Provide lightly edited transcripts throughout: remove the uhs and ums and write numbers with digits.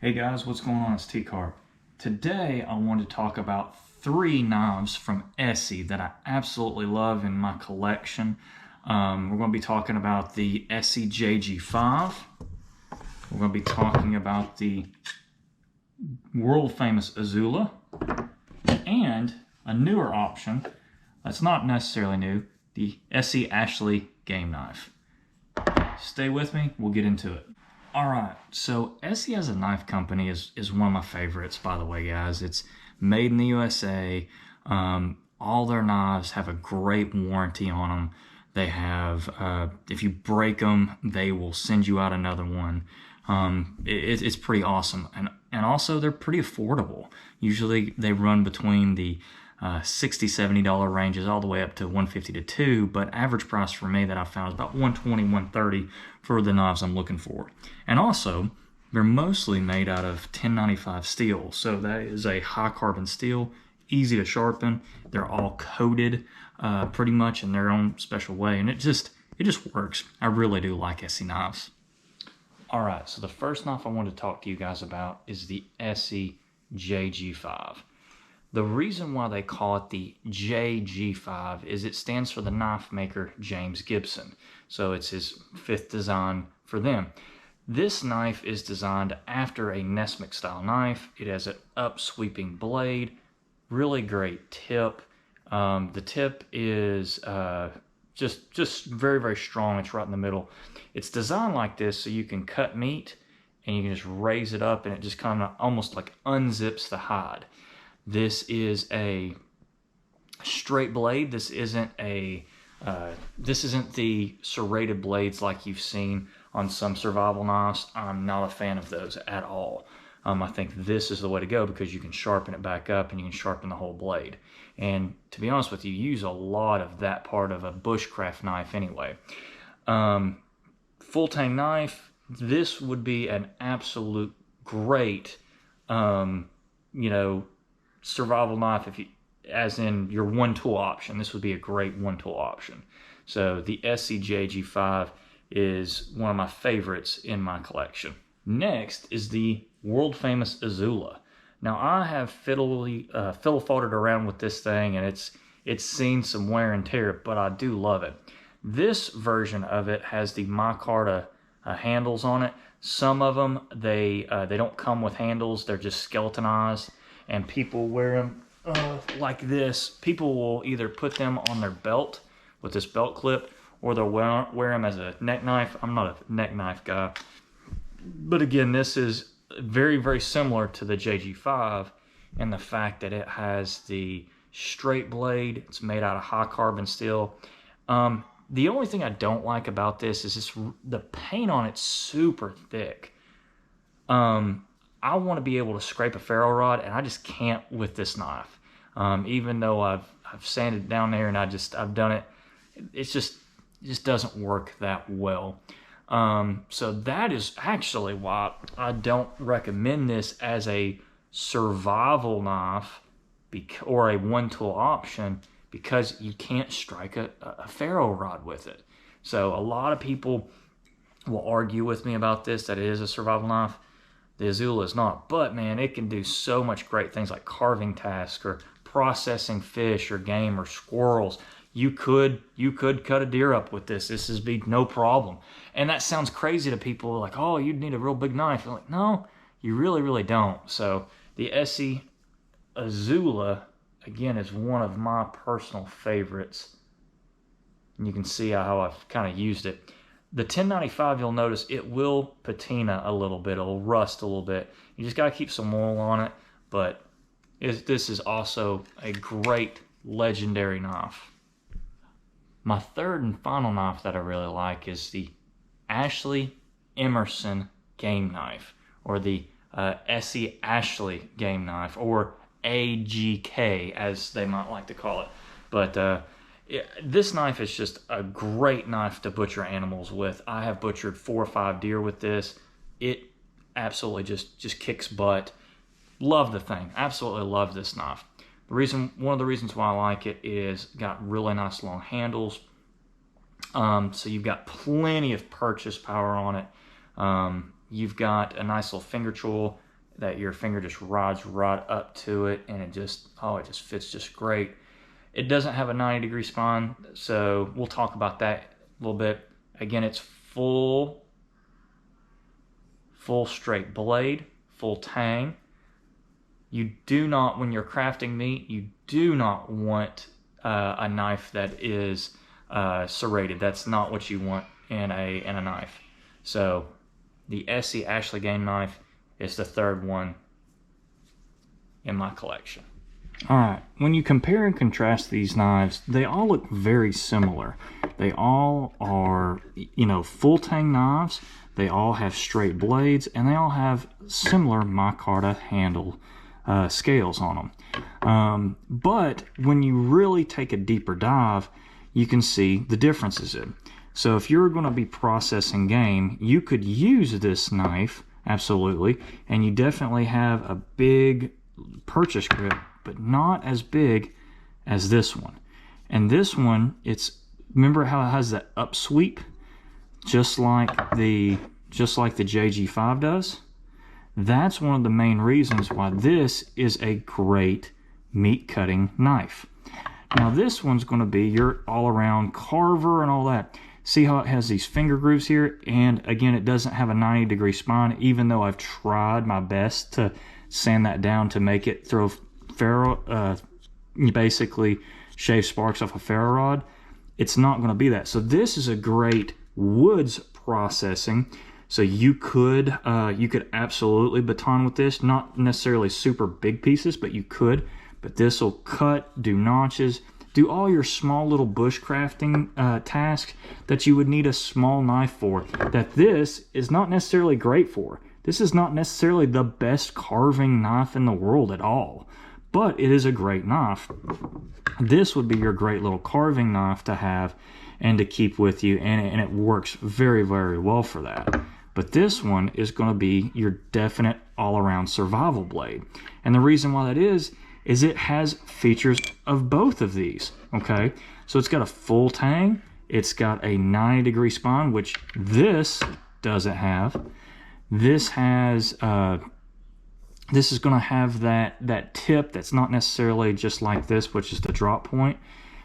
Hey guys, what's going on? It's T-Carp. Today I want to talk about 3 knives from Esee that I absolutely love in my collection. We're going to be talking about the Esee JG5. We're going to be talking about the world famous Izula and a newer option that's not necessarily new, the Esee Ashley game knife. Stay with me, we'll get into it. Alright, so Esee as a knife company is one of my favorites, by the way, guys. It's made in the USA. All their knives have a great warranty on them. They have, if you break them, they will send you out another one. It's pretty awesome. And also, they're pretty affordable. Usually, they run between the $60, $70 ranges all the way up to $150 to $200, but average price for me that I found is about $120, $130 for the knives I'm looking for. And also, they're mostly made out of 1095 steel, so that is a high carbon steel, easy to sharpen. They're all coated pretty much in their own special way, and it just works. I really do like Esee knives. Alright, so the first knife I want to talk to you guys about is the Esee JG5. The reason why they call it the JG5 is it stands for the knife maker James Gibson. So it's his 5th design for them. This knife is designed after a Nesmith style knife. It has an up-sweeping blade, really great tip. The tip is just very, very strong. It's right in the middle. It's designed like this so you can cut meat and you can just raise it up and it just kind of almost like unzips the hide. This is a straight blade. This isn't the serrated blades like you've seen on some survival knives. I'm not a fan of those at all. I think this is the way to go because you can sharpen it back up and you can sharpen the whole blade. And to be honest with you, you use a lot of that part of a Bushcraft knife anyway. Full tang knife, this would be an absolute great, survival knife, as in your one tool option. This would be a great one tool option. So the Esee JG5 is one of my favorites in my collection. Next is the world famous Izula. Now I have fiddle-faulted around with this thing and it's seen some wear and tear, but I do love it. This version of it has the micarta handles on it. Some of them they don't come with handles, they're just skeletonized. And people wear them like this. People will either put them on their belt with this belt clip, or they'll wear them as a neck knife. I'm not a neck knife guy. But again, this is very, very similar to the JG5 in the fact that it has the straight blade. It's made out of high carbon steel. The only thing I don't like about this is the paint on it's super thick. I want to be able to scrape a ferro rod, and I just can't with this knife. Even though I've sanded down there and I've done it, it just doesn't work that well. So that is actually why I don't recommend this as a survival knife or a one-tool option, because you can't strike a ferro rod with it. So a lot of people will argue with me about this, that it is a survival knife. The Izula is not, but man, it can do so much great things like carving tasks or processing fish or game or squirrels. You could cut a deer up with this. This is be no problem. And that sounds crazy to people, like, oh, you'd need a real big knife. I'm like, no, you really, really don't. So the Esee Izula, again, is one of my personal favorites. And you can see how I've kind of used it. The 1095, you'll notice it will patina a little bit. It'll rust a little bit. You just got to keep some oil on it. But this is also a great legendary knife. My third and final knife that I really like is the Ashley Emerson game knife, or the Esee Ashley game knife, or AGK as they might like to call it. But this knife is just a great knife to butcher animals with. I have butchered 4 or 5 deer with this. It absolutely just kicks butt. Love the thing. Absolutely love this knife. One of the reasons why I like it is got really nice long handles. So you've got plenty of purchase power on it. You've got a nice little finger choil. that your finger just rides right up to it, and it just fits just great. It doesn't have a 90-degree spine, so we'll talk about that a little bit. Again, it's full straight blade, full tang. You do not, when you're crafting meat, you do not want a knife that is serrated. That's not what you want in a knife. So the Esee Ashley game knife is the third one in my collection. All right, when you compare and contrast these knives, they all look very similar. They all are, you know, full tang knives. They all have straight blades, and they all have similar micarta handle scales on them. But when you really take a deeper dive, you can see the differences in. So if you're going to be processing game, you could use this knife, absolutely, and you definitely have a big purchase grip, but not as big as this one. And this one, remember how it has that upsweep, just like the JG5 does? That's one of the main reasons why this is a great meat cutting knife. Now this one's going to be your all-around carver and all that. See how it has these finger grooves here? And again, it doesn't have a 90-degree spine, even though I've tried my best to sand that down to make it throw basically shave sparks off a ferro rod. It's not going to be that. So this is a great woods processing. So you could absolutely baton with this, not necessarily super big pieces, but you could. But this will cut, do notches, do all your small little bushcrafting tasks that you would need a small knife for, that this is not necessarily great for. This is not necessarily the best carving knife in the world at all, but it is a great knife. This would be your great little carving knife to have and to keep with you, and it works very, very well for that. But this one is going to be your definite all-around survival blade. And the reason why that is it has features of both of these, okay? So it's got a full tang, it's got a 90-degree spine, which this doesn't have. This has, this is going to have that tip that's not necessarily just like this, which is the drop point.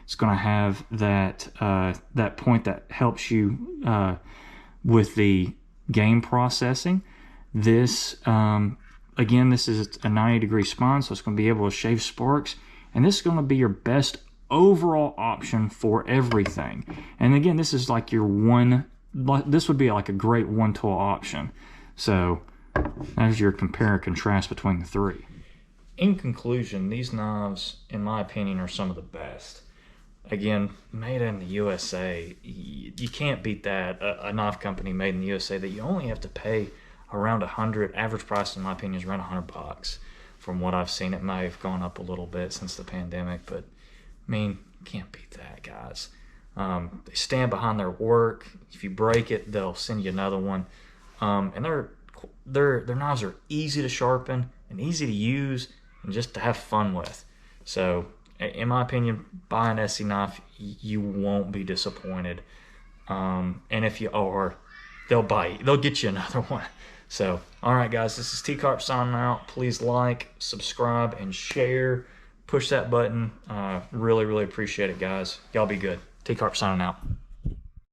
It's going to have that that point that helps you with the game processing. This, again, this is a 90-degree spine, so it's going to be able to shave sparks. And this is going to be your best overall option for everything. And again, this is like this would be like a great one-tool option. So there's your compare and contrast between the three. In conclusion, these knives, in my opinion, are some of the best. Again, made in the USA, you can't beat that. A knife company made in the USA that you only have to pay around $100. Average price, in my opinion, is around $100. From what I've seen, it may have gone up a little bit since the pandemic, but I mean, can't beat that, guys. They stand behind their work. If you break it, they'll send you another one. And their knives are easy to sharpen and easy to use and just to have fun with. So, in my opinion, buy an Esee knife, you won't be disappointed. And if you are, they'll get you another one. So, all right, guys, this is T-Carp signing out. Please like, subscribe, and share. Push that button. Really, really appreciate it, guys. Y'all be good. T-Carp signing out.